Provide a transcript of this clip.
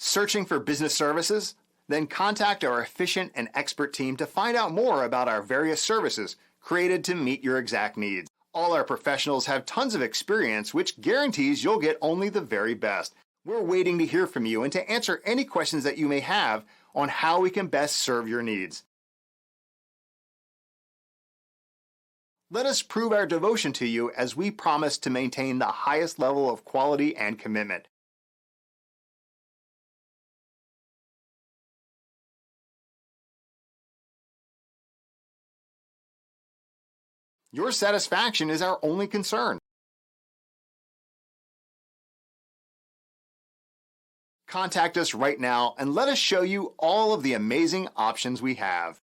Searching for business services? Then contact our efficient and expert team to find out more about our various services created to meet your exact needs. All our professionals have tons of experience, which guarantees you'll get only the very best. We're waiting to hear from you and to answer any questions that you may have on how we can best serve your needs. Let us prove our devotion to you as we promise to maintain the highest level of quality and commitment. Your satisfaction is our only concern. Contact us right now and let us show you all of the amazing options we have.